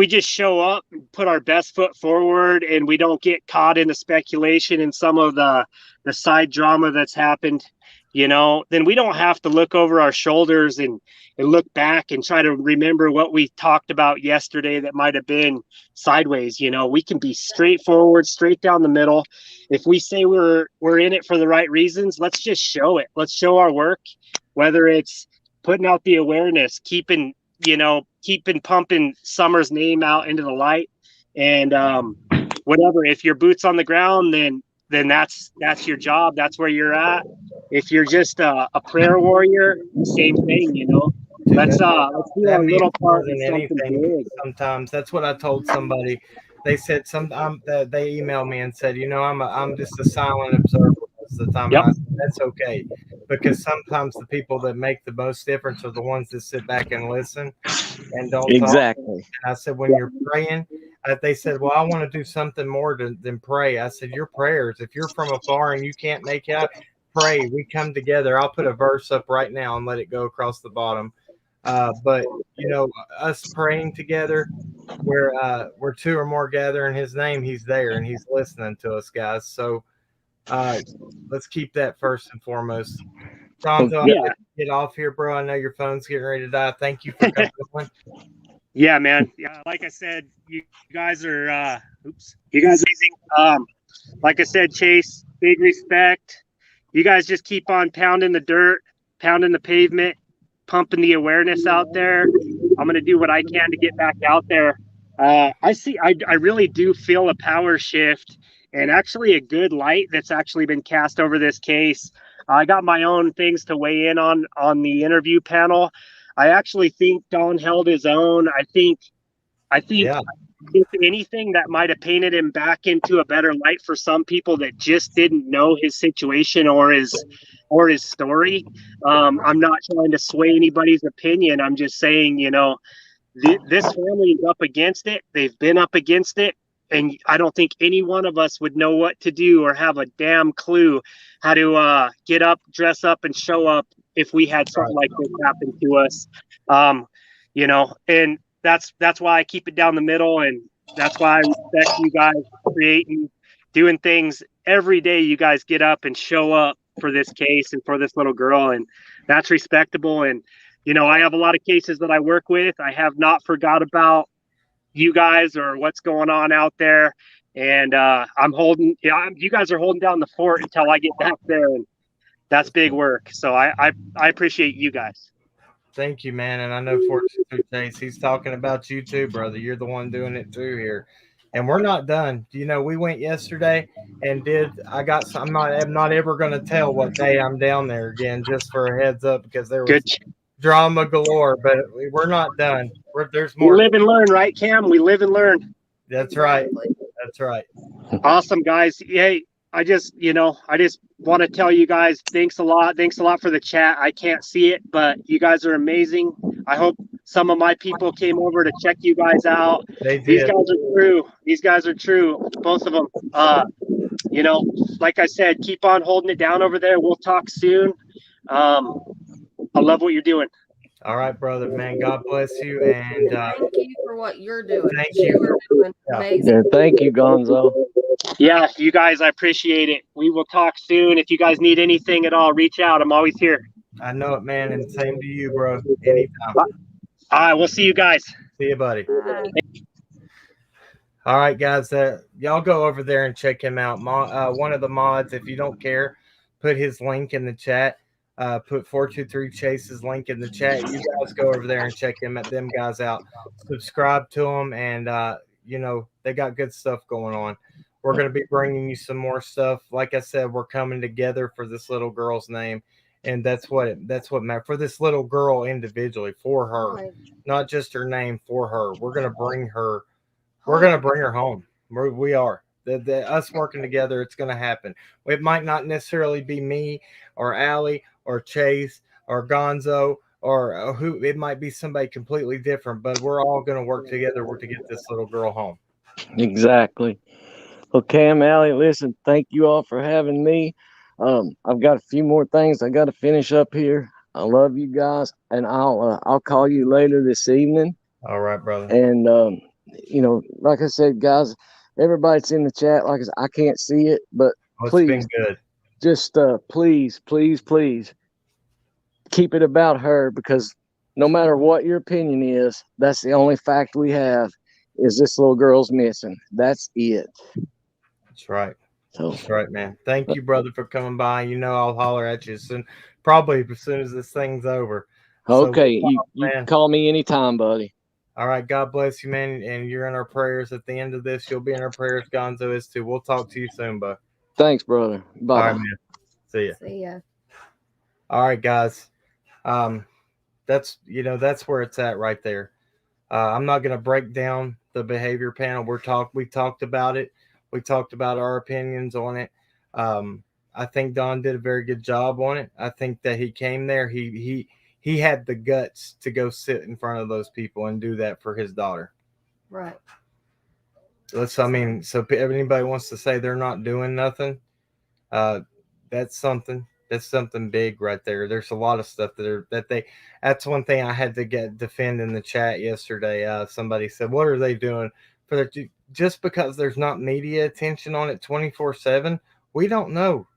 just show up and put our best foot forward, and we don't get caught in the speculation and some of the side drama that's happened, you know, then we don't have to look over our shoulders and look back and try to remember what we talked about yesterday that might have been sideways. You know, we can be straightforward, straight down the middle. If we say we're in it for the right reasons, let's just show it. Let's show our work, whether it's putting out the awareness, keeping pumping Summer's name out into the light, and whatever. If your boots on the ground, then that's your job. That's where you're at. If you're just a prayer warrior, same thing, you know. Dude, Let's do that our means little more part in than something anything. big. Sometimes that's what I told somebody. They said they emailed me and said, you know, I'm just a silent observer most of the time. Yep. And I said, that's okay, because sometimes the people that make the most difference are the ones that sit back and listen and don't talk. Exactly. And I said, when you're praying, they said, well, I want to do something more than pray. I said, your prayers, if you're from afar and you can't make out, pray. We come together. I'll put a verse up right now and let it go across the bottom. But you know, us praying together, where two or more gather in His name, He's there and He's listening to us, guys. So let's keep that first and foremost. Gonzo, Yeah. get off here, bro. I know your phone's getting ready to die. Thank you for coming on. Yeah, man. Yeah, like I said, you guys are you guys are amazing. Like I said, Chase, big respect. You guys just keep on pounding the dirt, pounding the pavement, pumping the awareness out there. I'm gonna do what I can to get back out there. I really do feel a power shift and actually a good light that's actually been cast over this case. I got my own things to weigh in on the interview panel. I actually think Don held his own. I think Yeah, if anything, that might have painted him back into a better light for some people that just didn't know his situation or his story. I'm not trying to sway anybody's opinion. I'm just saying, this family is up against it. They've been up against it. And I don't think any one of us would know what to do or have a damn clue how to get up, dress up, and show up if we had something like this happen to us. And that's why I keep it down the middle, and that's why I respect you guys creating, doing things every day. You guys get up and show up for this case and for this little girl, and that's respectable. And I have a lot of cases that I work with. I have not forgot about you guys or what's going on out there. And you guys are holding down the fort until I get back there. And that's big work. So I appreciate you guys. thank you, man. And I know Fortune Chase, he's talking about you too, brother. You're the one doing it too here. And we're not done. We went yesterday and I'm not ever going to tell what day I'm down there again, just for a heads up, because there was Good. drama galore, but we're not done. There's We more. live and learn, right, Cam? We live and learn. That's right. That's right. Awesome, guys. Hey, I just want to tell you guys, thanks a lot. Thanks a lot for the chat. I can't see it, but you guys are amazing. I hope some of my people came over to check you guys out. They These did. guys are true. These guys are true. Both of them. Like I said, keep on holding it down over there. We'll talk soon. I love what you're doing. All right, brother, man. God bless you. And thank you for what you're doing. Thank you. are doing amazing. Yeah, thank you, Gonzo. Yeah, you guys, I appreciate it. We will talk soon. If you guys need anything at all, reach out. I'm always here. I know it, man. And same to you, bro. Anytime. All right, we'll see you guys. See you, buddy. Bye. All right, guys. Y'all go over there and check him out. One of the mods, if you don't care, put his link in the chat. Put 423 Chase's link in the chat. You guys go over there and check them guys out. Subscribe to them, and they got good stuff going on. We're going to be bringing you some more stuff. Like I said, we're coming together for this little girl's name, and that's what matters for this little girl individually, for her, Right. not just her name, for her. We're going to bring her. We're going to bring her home. We are. Us working together, it's going to happen. It might not necessarily be me or ALLI or Chase or Gonzo or who. It might be somebody completely different, but we're all going to work together to get this little girl home. Exactly. Well, Cam, ALLI, listen, thank you all for having me. I've got a few more things I got to finish up here. I love you guys, and I'll call you later this evening. All right, brother. And like I said, guys, everybody's in the chat. Like I said, I can't see it, but please, it's been good. Just please keep it about her, because no matter what your opinion is, that's the only fact we have, is this little girl's missing. That's it. That's right. So that's right, man. Thank you, brother, for coming by. I'll holler at you soon, probably as soon as this thing's over. Okay, so, you can call me anytime, buddy. All right, God bless you, man, and you're in our prayers. At the end of this, you'll be in our prayers. Gonzo is too. We'll talk to you soon, bud. Thanks, brother. Bye. All right, man. See ya. See ya. All right, guys. That's where it's at right there. I'm not going to break down the behavior panel. We talked about it. We talked about our opinions on it. I think Don did a very good job on it. I think that he came there. He had the guts to go sit in front of those people and do that for his daughter. Right. So if anybody wants to say they're not doing nothing, that's something big right there. There's a lot of stuff that's one thing I had to defend in the chat yesterday. Somebody said, what are they doing for just because there's not media attention on it 24/7? We don't know.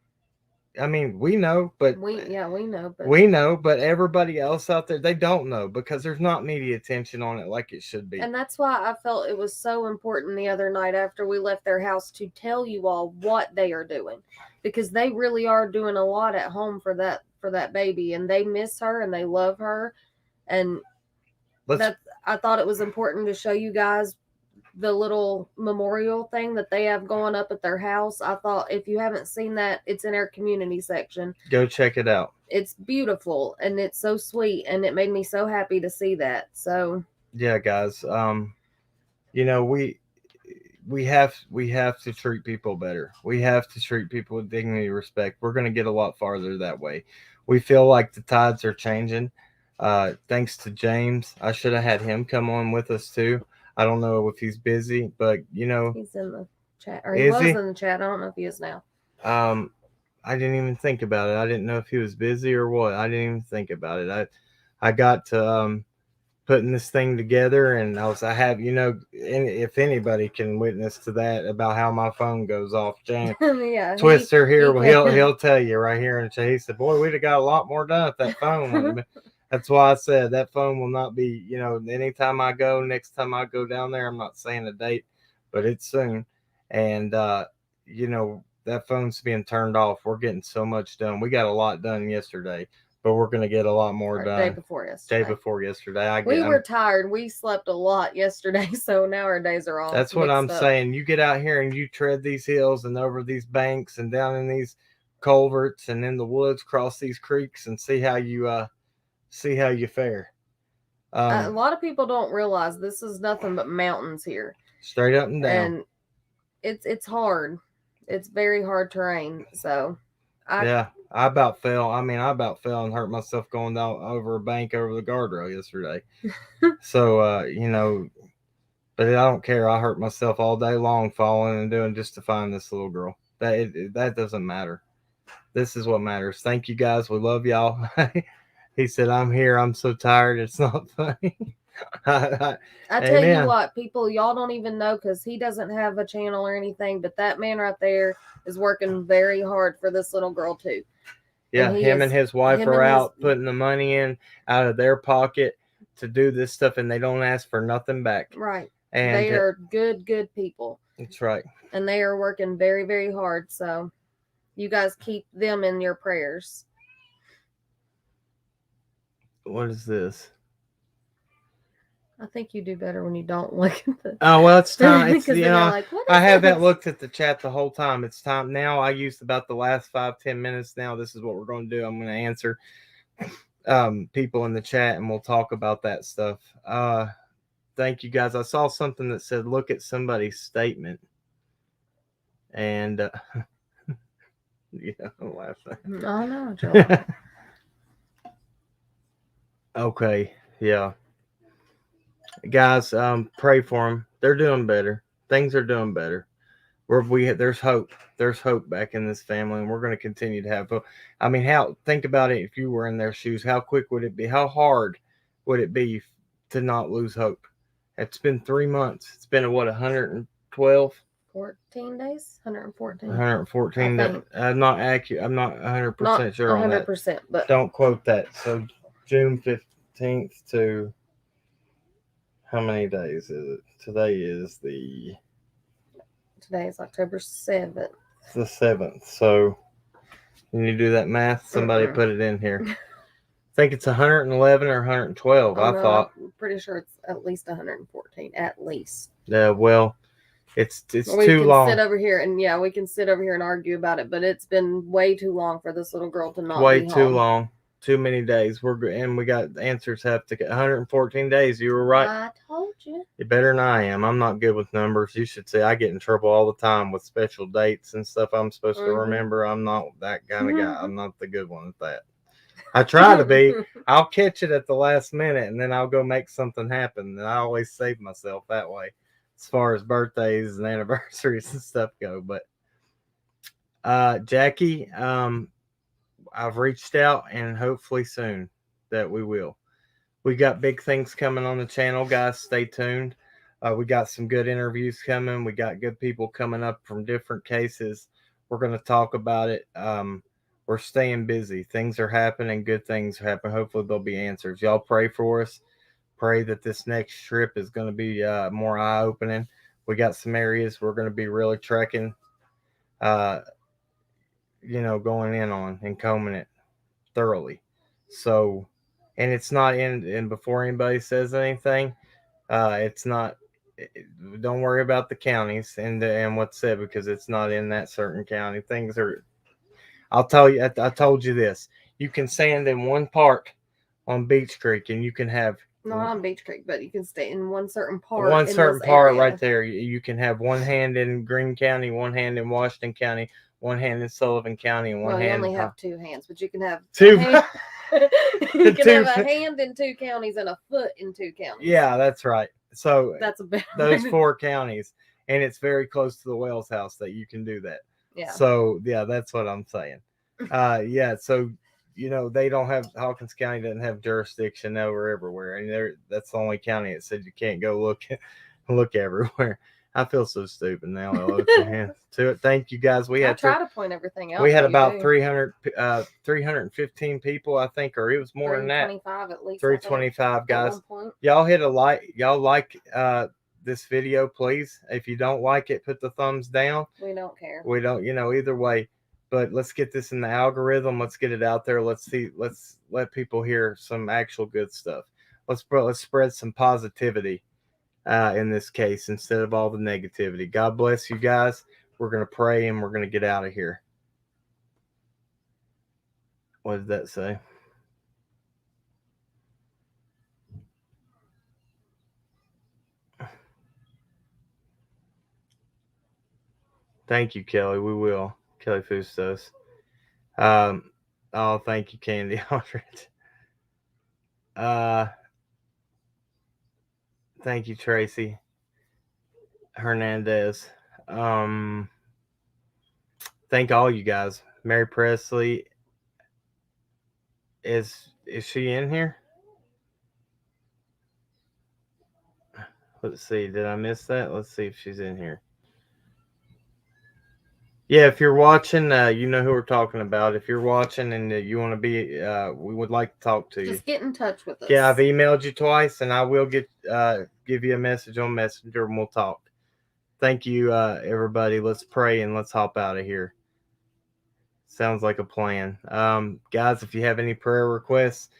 I mean, we know, but we know, but we know, but everybody else out there, they don't know because there's not media attention on it like it should be. and that's why I felt it was so important the other night after we left their house to tell you all what they are doing, because they really are doing a lot at home for that baby, and they miss her and they love her, and I thought it was important to show you guys the little memorial thing that they have going up at their house. I thought if you haven't seen that, it's in our community section. Go check it out. It's beautiful and it's so sweet, and it made me so happy to see that. So yeah, guys, we have to treat people better. We have to treat people with dignity and respect. We're going to get a lot farther that way. We feel like the tides are changing. Thanks to James. I should have had him come on with us too. I don't know if he's busy, but he's in the chat, or he was in the chat. I don't know if he is now. I didn't even think about it. I didn't know if he was busy or what. I didn't even think about it. I got to putting this thing together, and I have, if anybody can witness to that about how my phone goes off, James yeah, Twister he'll tell you right here. And he said, boy, we'd have got a lot more done if that phone that's why I said that phone will not be, anytime I go, next time I go down there, I'm not saying a date, but it's soon. And, that phone's being turned off. We're getting so much done. We got a lot done yesterday, but we're going to get a lot more done. Day before yesterday. We were tired. We slept a lot yesterday, so now our days are all That's what I'm saying. You get out here and you tread these hills and over these banks and down in these culverts and in the woods, cross these creeks, and see how you fare. A lot of people don't realize this is nothing but mountains here, straight up and down, and it's hard. It's very hard terrain. So I about fell. I about fell and hurt myself going down over a bank over the guardrail yesterday. So but I don't care. I hurt myself all day long falling and doing just to find this little girl. That doesn't matter. This is what matters. Thank you guys. We love y'all. He said, I'm here. I'm so tired. It's not funny. I tell you what, people, y'all don't even know because he doesn't have a channel or anything, but that man right there is working very hard for this little girl too. Yeah, him and his wife are out putting the money in out of their pocket to do this stuff, and they don't ask for nothing back. Right. And they are good people. That's right. And they are working very, very hard. So you guys keep them in your prayers. What is this? I think you do better when you don't look at the. Oh well, it's time. It's I haven't this? looked at the chat the whole time. It's time now. I used about the last 5-10 minutes. Now this is what we're going to do. I'm going to answer people in the chat, and we'll talk about that stuff. Thank you guys. I saw something that said, "Look at somebody's statement," and I'm laughing. Oh no, Joel. Okay, yeah. Guys, pray for them. They're doing better. Things are doing better. There's hope. There's hope back in this family, and we're going to continue to have hope. Think about it. If you were in their shoes, how quick would it be? How hard would it be to not lose hope? It's been 3 months. It's been 112? 14 days? 114. 114. I'm not accurate. I'm not 100% sure on that. 100%, but don't quote that. So June 15th to how many days is it? Today is October 7th. The 7th. So can you do that math? Somebody put it in here. I think it's 111 or 112. I thought. I'm pretty sure it's at least 114. At least. Yeah. Well, it's too long. We can sit over here and argue about it, but it's been way too long for this little girl to not. Way too long. Too many days. We got answers have to get 114 days. You were right. I told you. You're better than I am. I'm not good with numbers. You should see I get in trouble all the time with special dates and stuff I'm supposed to remember. I'm not that kind of guy. I'm not the good one at that. I try to be. I'll catch it at the last minute, and then I'll go make something happen. And I always save myself that way as far as birthdays and anniversaries and stuff go. But Jackie, I've reached out, and hopefully soon that we will. We got big things coming on the channel, guys. Stay tuned. We got some good interviews coming. We got good people coming up from different cases. We're going to talk about it. we're staying busy. Things are happening. Good things happen. Hopefully there'll be answers. Y'all pray for us. Pray that this next trip is going to be more eye opening. We got some areas we're going to be really trekking, uh, going in on and combing it thoroughly. So, and it's not in. And before anybody says anything, it's not. Don't worry about the counties and what's said because it's not in that certain county. Things are. I'll tell you. I told you this. You can sand in one part on Beach Creek, and you can have Not on Beach Creek, but you can stay in one certain part. one certain part area. right there. You can have one hand in Greene County, one hand in Washington County, one hand in Sullivan County, and one well, you hand. only have two hands, but you can have two. you can have a hand in two counties and a foot in two counties. Yeah, that's right. So that's a better those 4 counties, and it's very close to the Wells house that you can do that. Yeah. So yeah, that's what I'm saying. Yeah. So they don't have Hawkins County doesn't have jurisdiction over everywhere, and that's the only county that said you can't go look everywhere. I feel so stupid now. To it. Thank you guys. I try to point everything out. We had about 315 people, I think, or it was more than that. 325 at least. 325 guys. Y'all hit a like. Y'all like this video, please. If you don't like it, put the thumbs down. We don't care. We don't, either way. But let's get this in the algorithm. Let's get it out there. Let's let people hear some actual good stuff. Let's spread some positivity in this case instead of all the negativity. God bless you guys. We're going to pray and we're going to get out of here. What did that say? Thank you, Kelly. We will. Kelly Fustos. Oh, thank you, Candy Aldrich. Thank you, Tracy Hernandez. Thank all you guys. Mary Presley. Is she in here? Let's see. Did I miss that? Let's see if she's in here. Yeah, if you're watching, you know who we're talking about. If you're watching and you want to be, we would like to talk to you. Just get in touch with us. Yeah, I've emailed you twice, and I will give you a message on Messenger, and we'll talk. Thank you, everybody. Let's pray and let's hop out of here. Sounds like a plan. Guys, if you have any prayer requests,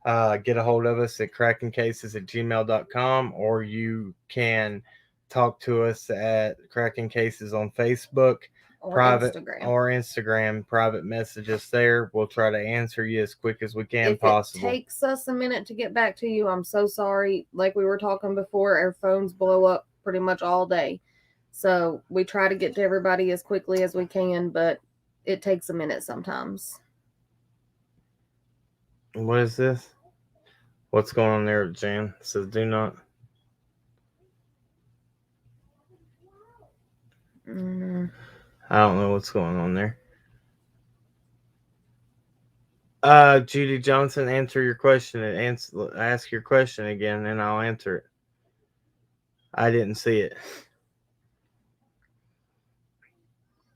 get a hold of us at krakencases@gmail.com, or you can talk to us at Kraken Cases on Facebook. Or private Instagram. Private messages there. We'll try to answer you as quick as we can possible. It takes us a minute to get back to you. I'm so sorry. Like we were talking before, our phones blow up pretty much all day. So we try to get to everybody as quickly as we can, but it takes a minute sometimes. What is this? What's going on there, Jan? It says do not. I don't know what's going on there. Judy Johnson, answer your question and ask your question again, and I'll answer it. I didn't see it.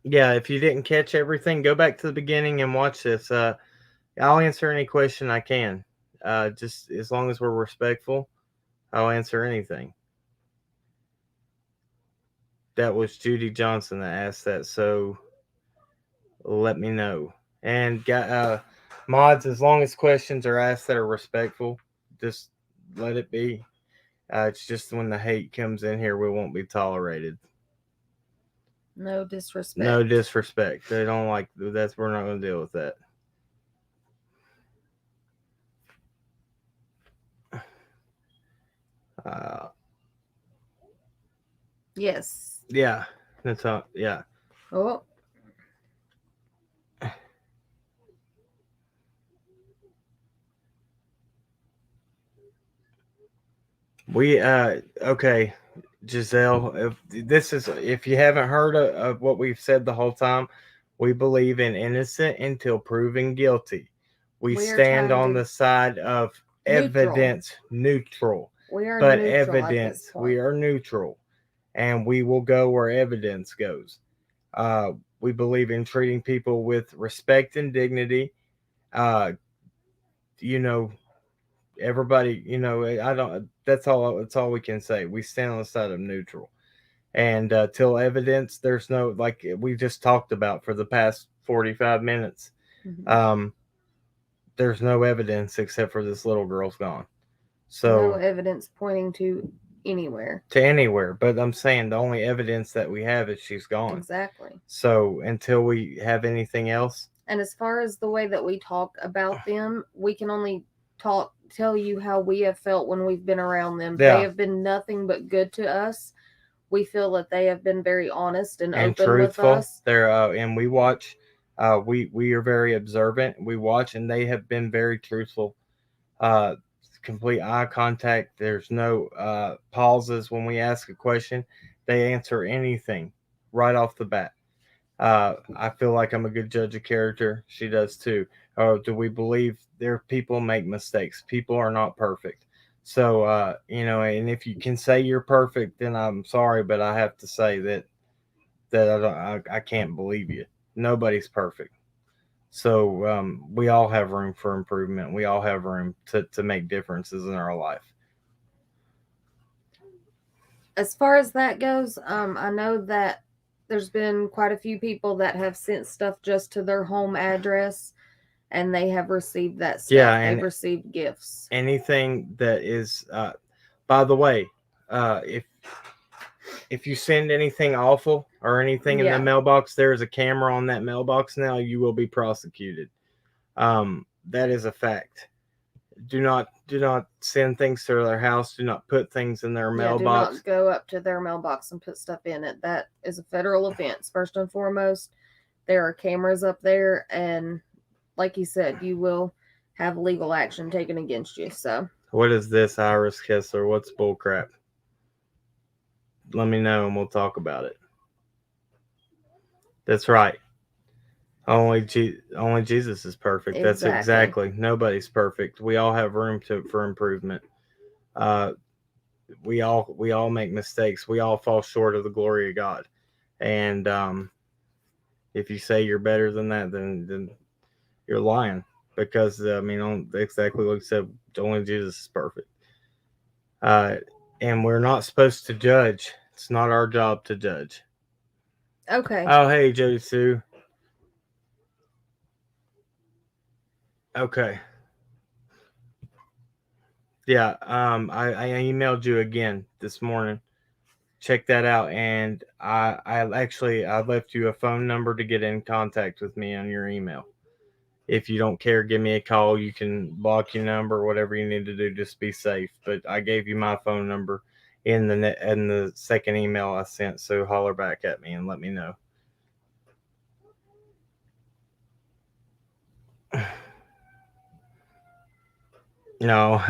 Yeah, if you didn't catch everything, go back to the beginning and watch this. I'll answer any question I can. Just as long as we're respectful, I'll answer anything. That was Judy Johnson that asked that, so let me know. And mods, as long as questions are asked that are respectful, just let it be. It's just when the hate comes in here, we won't be tolerated. No disrespect. No disrespect. They don't like that. We're not going to deal with that. Yes. Yeah. That's all. Yeah. Oh. We okay, Giselle. If you haven't heard of what we've said the whole time, we believe in innocent until proven guilty. We stand on the side of evidence neutral. We are but neutral evidence. We are neutral, and we will go where evidence goes. We believe in treating people with respect and dignity. Uh, you know, everybody, I don't. That's all. That's all we can say. We stand on the side of neutral. And till evidence, there's no, like we just talked about for the past 45 minutes. Mhm. There's no evidence except for this little girl's gone. No So evidence pointing to anywhere. to anywhere, but I'm saying the only evidence that we have is she's gone. Exactly. So until we have anything else, And as far as the way that we talk about them, we can only tell you how we have felt when we've been around them. Yeah. They have been nothing but good to us. We feel that they have been very honest and open truthful. with us. They're and we watch. We are very observant. We watch, and they have been very truthful. Uh, Complete eye contact. There's no pauses when we ask a question. They answer anything right off the bat. I feel like I'm a good judge of character. She does too. Do we believe there people make mistakes? People are not perfect. So, and if you can say you're perfect, then I'm sorry, but I have to say that I can't believe you. Nobody's perfect. So we all have room for improvement. We all have room to make differences in our life. As far as that goes, I know that there's been quite a few people that have sent stuff just to their home address, and they have received that stuff. Yeah, and they've received gifts. Anything that is, by the way, if you send anything awful or anything in the mailbox, there is a camera on that mailbox now. You will be prosecuted. That is a fact. Do not send things to their house. Do not put things in their mailbox. Do not go up to their mailbox and put stuff in it. That is a federal offense. First and foremost, there are cameras up there, and like you said, you will have legal action taken against you. So, what is this, Iris Kessler? What's bullcrap? Let me know, and we'll talk about it. That's right. Only Jesus is perfect. Exactly. That's exactly. Nobody's perfect. We all have room for improvement. We all make mistakes. We all fall short of the glory of God. And if you say you're better than that, then you're lying. Because exactly like you said, only Jesus is perfect. And we're not supposed to judge. It's not our job to judge. Okay. Oh, hey, Jody Sue. Okay. Yeah, I emailed you again this morning. Check that out, and I left you a phone number to get in contact with me on your email. If you don't care, give me a call. You can block your number, whatever you need to do. Just be safe. But I gave you my phone number in the second email I sent, so holler back at me and let me know. No.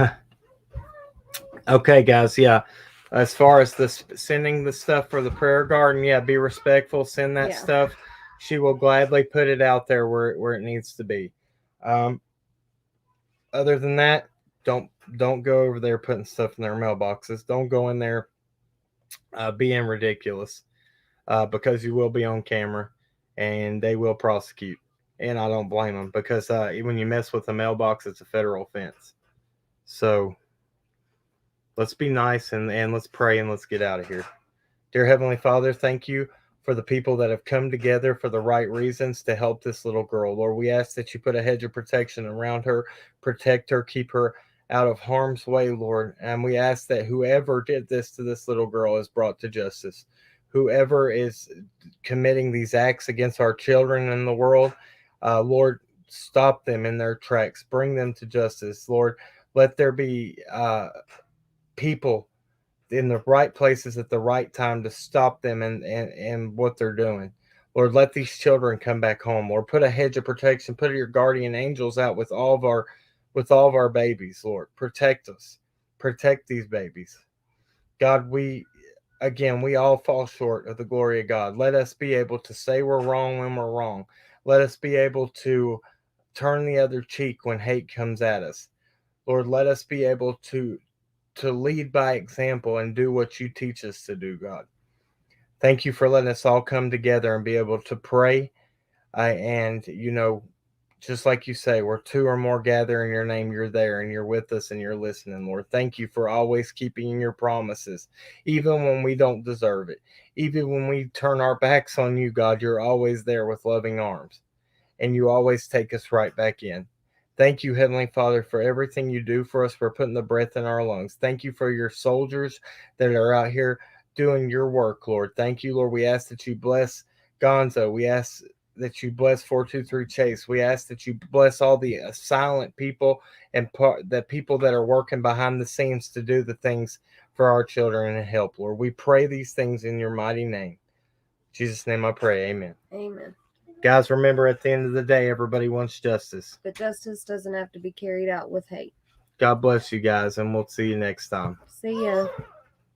Okay, guys. Yeah. As far as sending the stuff for the prayer garden, yeah, be respectful. Send that stuff. She will gladly put it out there where it needs to be. Other than that, don't go over there putting stuff in their mailboxes. Don't go in there being ridiculous because you will be on camera and they will prosecute. And I don't blame them because when you mess with the mailbox, it's a federal offense. So let's be nice and let's pray and let's get out of here. Dear Heavenly Father, thank you for the people that have come together for the right reasons to help this little girl. Lord, we ask that you put a hedge of protection around her, protect her, keep her out of harm's way, Lord. And we ask that whoever did this to this little girl is brought to justice. Whoever is committing these acts against our children in the world, Lord, stop them in their tracks. Bring them to justice, Lord. Let there be people in the right places at the right time to stop them and what they're doing. Lord, let these children come back home. Lord, put a hedge of protection, put your guardian angels out with all of our babies, Lord. Protect us. Protect these babies. God, we all fall short of the glory of God. Let us be able to say we're wrong when we're wrong. Let us be able to turn the other cheek when hate comes at us. Lord, let us be able to lead by example and do what you teach us to do, God. Thank you for letting us all come together and be able to pray. And, just like you say, where two or more gather in your name, you're there and you're with us and you're listening, Lord. Thank you for always keeping your promises, even when we don't deserve it. Even when we turn our backs on you, God, you're always there with loving arms, and you always take us right back in. Thank you, Heavenly Father, for everything you do for us, for putting the breath in our lungs. Thank you for your soldiers that are out here doing your work, Lord. Thank you, Lord. We ask that you bless Gonzo. We ask that you bless 423 Chase. We ask that you bless all the silent people and the people that are working behind the scenes to do the things for our children and help, Lord. We pray these things in your mighty name. In Jesus' name I pray. Amen. Amen. Guys, remember, at the end of the day, everybody wants justice. But justice doesn't have to be carried out with hate. God bless you guys, and we'll see you next time. See ya.